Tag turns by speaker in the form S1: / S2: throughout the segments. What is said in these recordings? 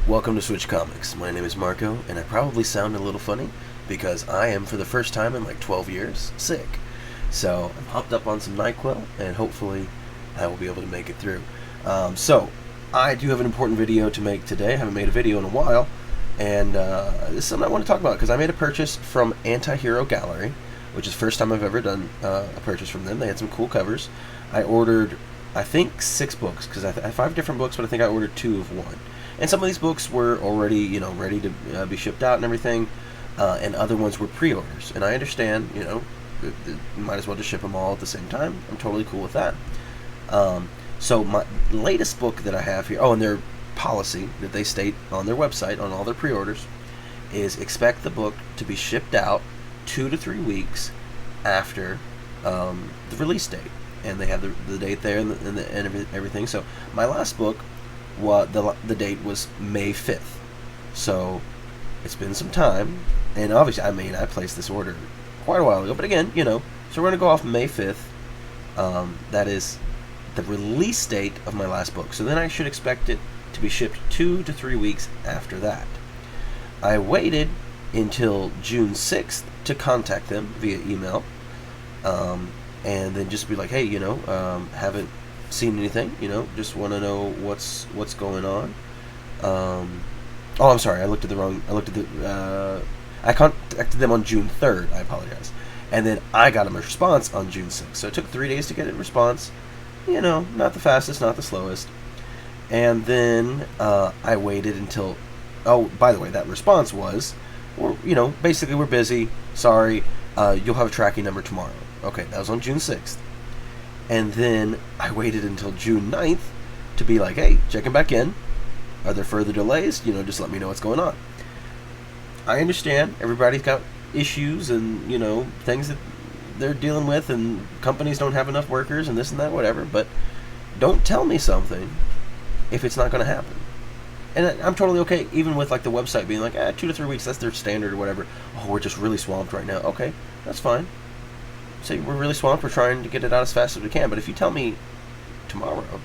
S1: Welcome to Switch Comics. My name is Marco, and I probably sound a little funny because I am, for the first time in like 12 years, sick. So I'm hopped up on some NyQuil, and hopefully I will be able to make it through. So I do have an important video to make today. I haven't made a video in a while, and this is something I want to talk about because I made a purchase from Anti-Hero Gallery, which is the first time I've ever done a purchase from them. They had some cool covers. I ordered, I think, 6 books because I have 5 different books, but I think I ordered 2 of one. And some of these books were already, ready to be shipped out and everything, and other ones were pre-orders. And I understand, you might as well just ship them all at the same time. I'm totally cool with that. So my latest book that I have here, and their policy that they state on their website on all their pre-orders is expect the book to be shipped out 2 to 3 weeks after the release date. And they have the date there and everything. So my last book, the date was May 5th. So it's been some time, and obviously, I placed this order quite a while ago, but again, so we're going to go off May 5th. That is the release date of my last book. So then I should expect it to be shipped 2 to 3 weeks after that. I waited until June 6th to contact them via email, and then just be like, hey, haven't seen anything, just want to know what's going on. I'm sorry, I contacted them on June 3rd, I apologize. And then I got them a response on June 6th. So it took 3 days to get a response, not the fastest, not the slowest. And then I waited until, by the way, that response was, basically we're busy, sorry, you'll have a tracking number tomorrow. Okay, that was on June 6th. And then I waited until June 9th to be like, hey, checking back in. Are there further delays? Just let me know what's going on. I understand everybody's got issues and, things that they're dealing with, and companies don't have enough workers and this and that, whatever, but don't tell me something if it's not going to happen. And I'm totally okay, even with like the website being like, 2 to 3 weeks, that's their standard or whatever. Oh, we're just really swamped right now. Okay, that's fine. Say we're really swamped, we're trying to get it out as fast as we can, but if you tell me tomorrow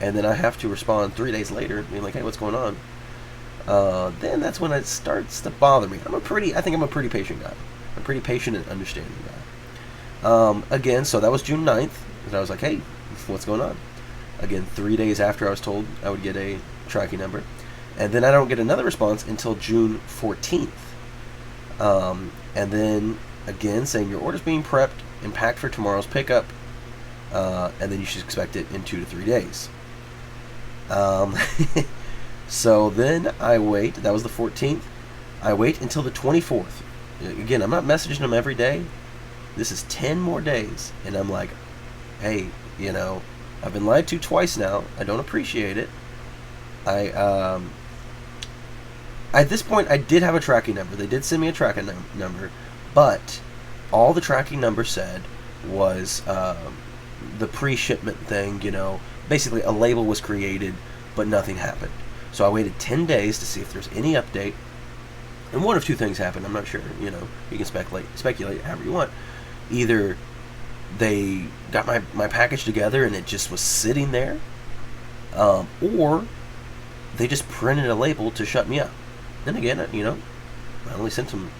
S1: and then I have to respond 3 days later being like, hey, what's going on, then that's when it starts to bother me. I think I'm a pretty patient guy. I'm a pretty patient and understanding guy. Again, so that was June 9th, and I was like, hey, what's going on? Again, 3 days after I was told I would get a tracking number, and then I don't get another response until June 14th. And then again, saying your order's being prepped and packed for tomorrow's pickup, and then you should expect it in 2 to 3 days. So then I wait. That was the 14th. I wait until the 24th. Again, I'm not messaging them every day. This is 10 more days, and I'm like, hey, I've been lied to twice now. I don't appreciate it. At this point, I did have a tracking number. They did send me a tracking number. But all the tracking number said was the pre-shipment thing, basically a label was created, but nothing happened. So I waited 10 days to see if there's any update, and one of two things happened. I'm not sure, you can speculate however you want. Either they got my package together and it just was sitting there, or they just printed a label to shut me up. And again, I only sent them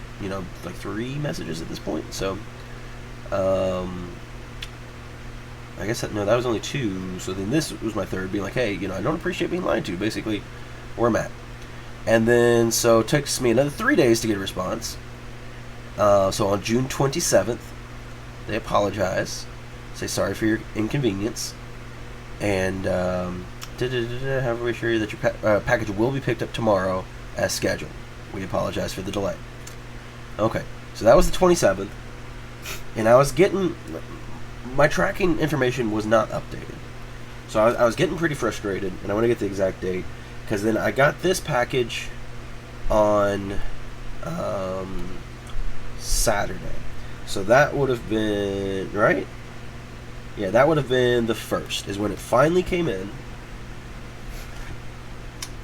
S1: like 3 messages at this point, so I guess that was only 2, so then this was my third, being like, hey, I don't appreciate being lied to, basically, where I'm at. And then, so it takes me another 3 days to get a response. So on June 27th, they apologize, say sorry for your inconvenience, and however, we assure you that your package will be picked up tomorrow as scheduled. We apologize for the delay. Okay, so that was the 27th, and I was getting, my tracking information was not updated. So I was getting pretty frustrated, and I want to get the exact date, because then I got this package on Saturday. So that would have been, right? Yeah, that would have been the 1st, is when it finally came in.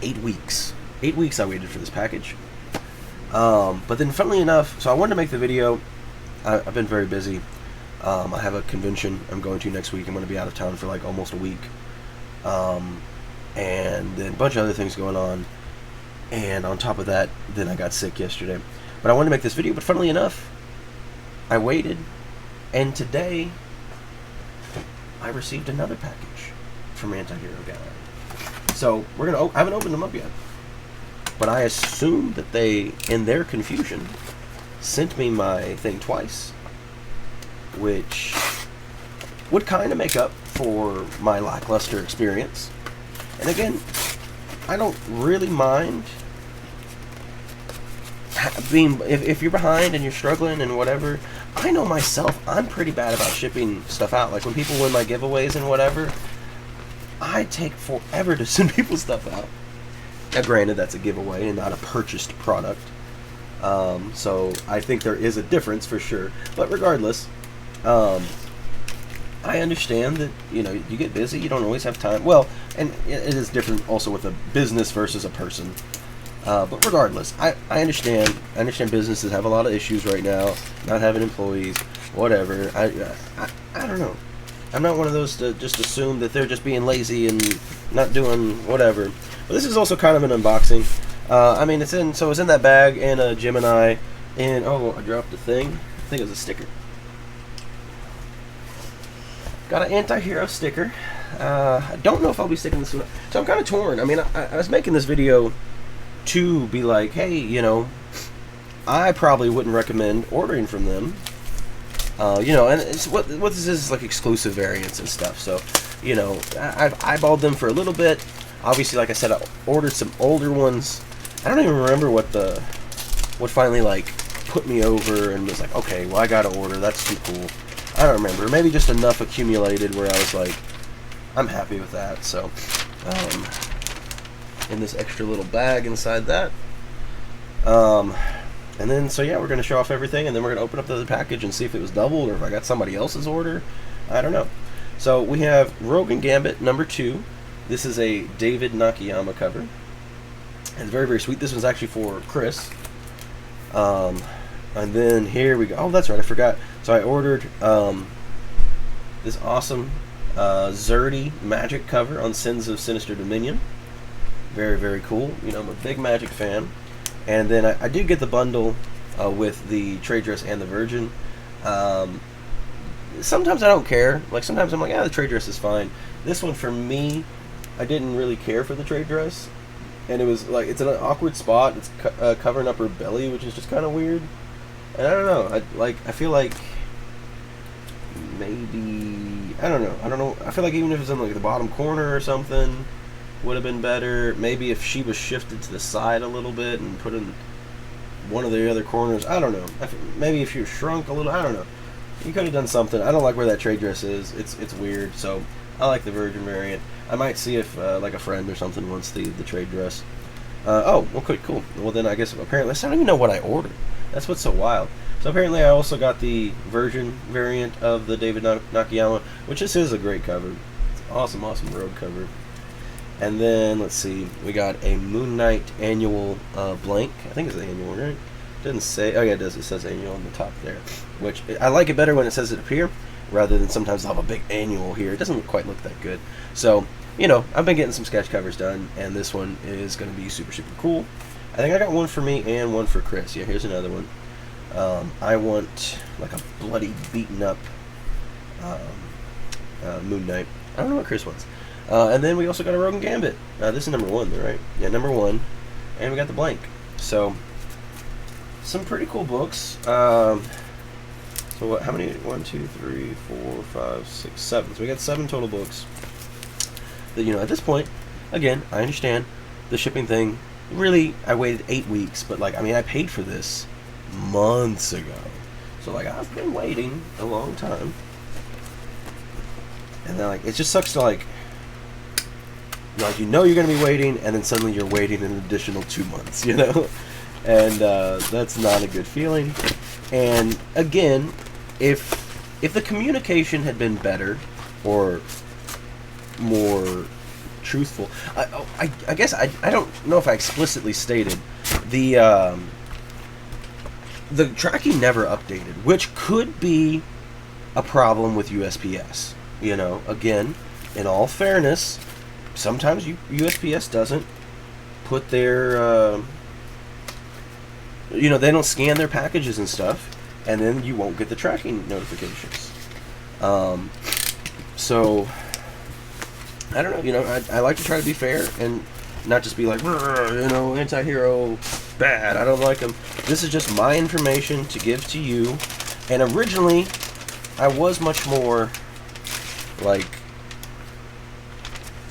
S1: 8 weeks. 8 weeks I waited for this package. But then, funnily enough, so I wanted to make the video. I've been very busy. I have a convention I'm going to next week. I'm going to be out of town for like almost a week. And then a bunch of other things going on. And on top of that, then I got sick yesterday. But I wanted to make this video, but funnily enough, I waited, and today I received another package from Anti-Hero Gallery. So we're gonna. I haven't opened them up yet, but I assume that they, in their confusion, sent me my thing twice, which would kind of make up for my lackluster experience. And again, I don't really mind being, if you're behind and you're struggling and whatever. I know myself, I'm pretty bad about shipping stuff out. Like when people win my giveaways and whatever, I take forever to send people stuff out. Now granted, that's a giveaway and not a purchased product, so I think there is a difference for sure. But regardless, I understand that, you know, you get busy, you don't always have time. Well, and it is different also with a business versus a person. But regardless, I understand. I understand businesses have a lot of issues right now, not having employees, whatever. I don't know. I'm not one of those to just assume that they're just being lazy and not doing whatever. But this is also kind of an unboxing. I mean, it's in that bag, and a Gemini, and oh, I dropped a thing. I think it was a sticker. Got an Anti-Hero sticker. I don't know if I'll be sticking this one up. So I'm kind of torn. I mean, I was making this video to be like, hey, you know, I probably wouldn't recommend ordering from them. You know, and it's what this is like exclusive variants and stuff. So, you know, I've eyeballed them for a little bit. Obviously, like I said, I ordered some older ones. I don't even remember what finally like put me over and was like, okay, well, I gotta order. That's too cool. I don't remember. Maybe just enough accumulated where I was like, I'm happy with that. So, in this extra little bag inside that. And then, so yeah, we're going to show off everything, and then we're going to open up the other package and see if it was doubled or if I got somebody else's order. I don't know. So we have Rogue and Gambit #2. This is a David Nakayama cover. It's very, very sweet. This one's actually for Chris. And then here we go. Oh, that's right, I forgot. So I ordered this awesome Zerdy Magic cover on Sins of Sinister Dominion. Very, very cool. You know, I'm a big Magic fan. And then I did get the bundle with the trade dress and the Virgin. Sometimes I don't care. Like, sometimes I'm like, the trade dress is fine. This one, for me, I didn't really care for the trade dress. And it was, like, it's in an awkward spot. It's covering up her belly, which is just kind of weird. And I don't know. I feel like maybe... I don't know. I feel like even if it's in, like, the bottom corner or something, would have been better. Maybe if she was shifted to the side a little bit and put in one of the other corners. I don't know. Maybe if she was shrunk a little. I don't know. You could have done something. I don't like where that trade dress is. It's weird. So I like the Virgin variant. I might see if like a friend or something wants the trade dress. Oh, okay, cool. Well then I guess apparently I don't even know what I ordered. That's what's so wild. So apparently I also got the Virgin variant of the David Nakayama, which this is a great cover. It's an awesome, awesome Rogue cover. And then, let's see, we got a Moon Knight annual blank. I think it's the annual, right? It doesn't say, oh yeah, it does. It says annual on the top there. Which, I like it better when it says it up here, rather than sometimes I'll have a big annual here. It doesn't quite look that good. So, you know, I've been getting some sketch covers done, and this one is going to be super, super cool. I think I got one for me and one for Chris. Yeah, here's another one. I want, like, a bloody, beaten up Moon Knight. I don't know what Chris wants. And then we also got a Rogue and Gambit. This is #1, though, right? Yeah, #1. And we got the blank. So, some pretty cool books. So, what, how many? 1, 2, 3, 4, 5, 6, 7. So, we got 7 total books. That, you know, at this point, again, I understand the shipping thing. Really, I waited 8 weeks. But, like, I mean, I paid for this months ago. So, like, I've been waiting a long time. And then, like, it just sucks to, like, you know you're going to be waiting, and then suddenly you're waiting an additional 2 months, you know? And that's not a good feeling. And again, if the communication had been better or more truthful, I guess I don't know if I explicitly stated the tracking never updated, which could be a problem with USPS. You know, again, in all fairness, sometimes USPS doesn't put their, they don't scan their packages and stuff, and then you won't get the tracking notifications. So, I don't know, I like to try to be fair and not just be like, anti-hero, bad, I don't like them. This is just my information to give to you, and originally, I was much more, like,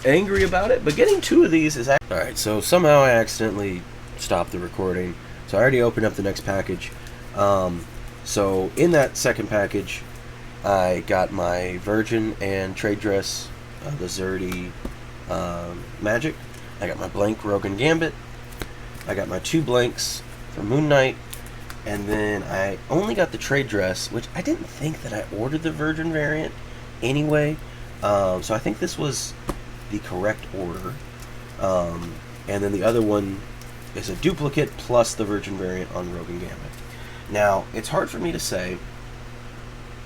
S1: angry about it, but getting 2 of these is actually... Alright, so somehow I accidentally stopped the recording, so I already opened up the next package. So in that second package, I got my Virgin and Trade Dress, the Zerdy Magic. I got my blank Rogan Gambit. I got my 2 blanks for Moon Knight. And then I only got the Trade Dress, which I didn't think that I ordered the Virgin variant anyway. So I think this was the correct order. And then the other one is a duplicate plus the Virgin variant on Rogan Gambit. Now, it's hard for me to say.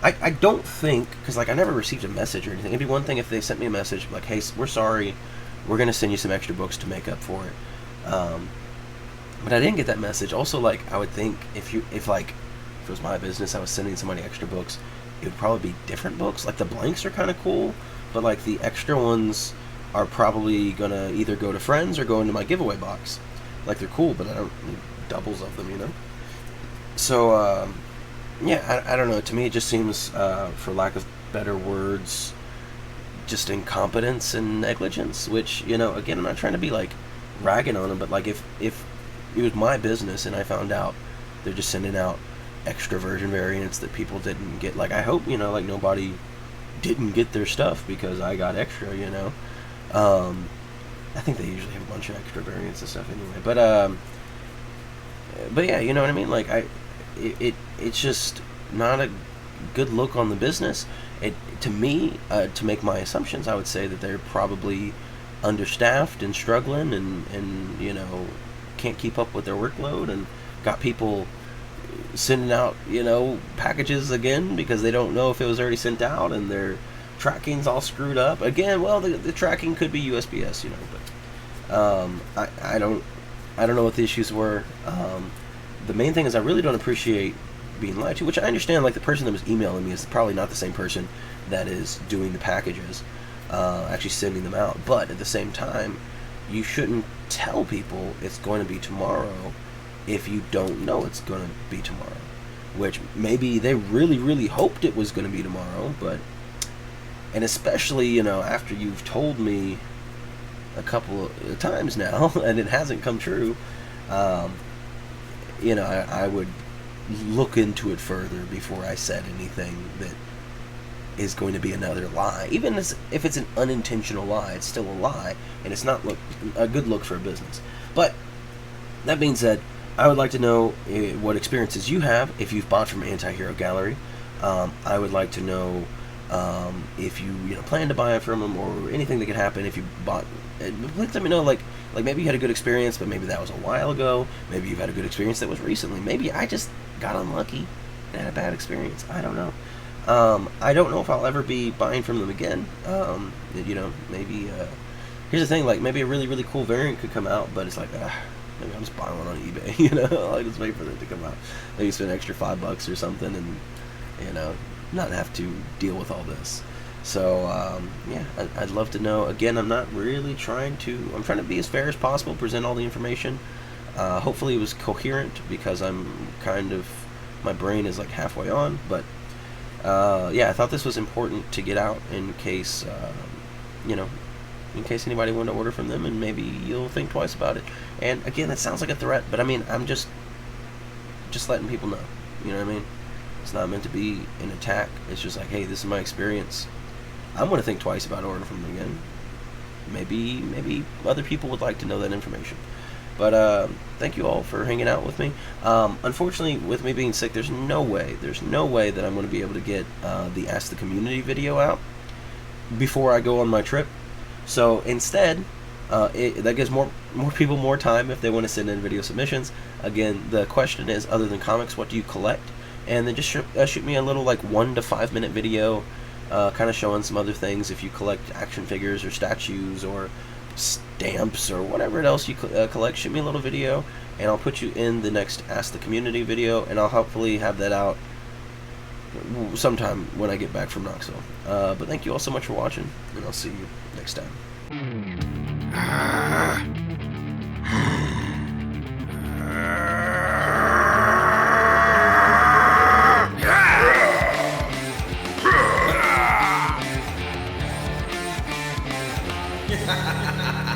S1: I don't think, because I never received a message or anything. It'd be one thing if they sent me a message like, hey, we're sorry, we're going to send you some extra books to make up for it. But I didn't get that message. Also, I would think if it was my business, I was sending somebody extra books, it would probably be different books. The blanks are kind of cool, but the extra ones are probably going to either go to friends or go into my giveaway box. They're cool, but I don't need doubles of them, So, yeah, I don't know. To me, it just seems, for lack of better words, just incompetence and negligence, which, again, I'm not trying to be, ragging on them, but, if it was my business and I found out they're just sending out extra Virgin variants that people didn't get, I hope, nobody didn't get their stuff because I got extra, I think they usually have a bunch of extra variants and stuff anyway, but yeah, you know what I mean? It's just not a good look on the business. To me, to make my assumptions, I would say that they're probably understaffed and struggling and can't keep up with their workload and got people sending out, packages again because they don't know if it was already sent out and their tracking's all screwed up. Again, well, the tracking could be USPS, but I don't know what the issues were. The main thing is I really don't appreciate being lied to, which I understand, the person that was emailing me is probably not the same person that is doing the packages, actually sending them out, but at the same time, you shouldn't tell people it's going to be tomorrow if you don't know it's going to be tomorrow, which maybe they really, really hoped it was going to be tomorrow, and especially, after you've told me a couple of times now, and it hasn't come true, I would look into it further before I said anything that is going to be another lie. Even if it's an unintentional lie, it's still a lie, and it's not a good look for a business. But, that being said, I would like to know what experiences you have if you've bought from Anti-Hero Gallery. I would like to know if you plan to buy it from them or anything that could happen if you bought. Please let me know, maybe you had a good experience, but maybe that was a while ago. Maybe you've had a good experience that was recently. Maybe I just got unlucky and had a bad experience. I don't know. I don't know if I'll ever be buying from them again. Maybe, here's the thing, maybe a really, really cool variant could come out, but it's maybe I'm just buying one on eBay, I just wait for it to come out. Maybe spend an extra $5 or something and, not have to deal with all this. So, yeah, I'd love to know. Again, I'm trying to be as fair as possible, present all the information. Hopefully it was coherent because my brain is halfway on, but yeah, I thought this was important to get out in case, in case anybody wanted to order from them, and maybe you'll think twice about it. And again, that sounds like a threat, but I mean, I'm just letting people know, you know what I mean? It's not meant to be an attack. It's just hey, this is my experience. I'm going to think twice about ordering from them again. Maybe other people would like to know that information. But thank you all for hanging out with me. Unfortunately, with me being sick, there's no way that I'm going to be able to get the Ask the Community video out before I go on my trip. So instead, that gives more people more time if they want to send in video submissions. Again, the question is, other than comics, what do you collect? And then just shoot me a little 1 to 5 minute video, kind of showing some other things. If you collect action figures or statues or stamps or whatever else you collect, shoot me a little video, and I'll put you in the next Ask the Community video, and I'll hopefully have that out sometime when I get back from Knoxville. But thank you all so much for watching, and I'll see you next time.
S2: Ha ha ha ha!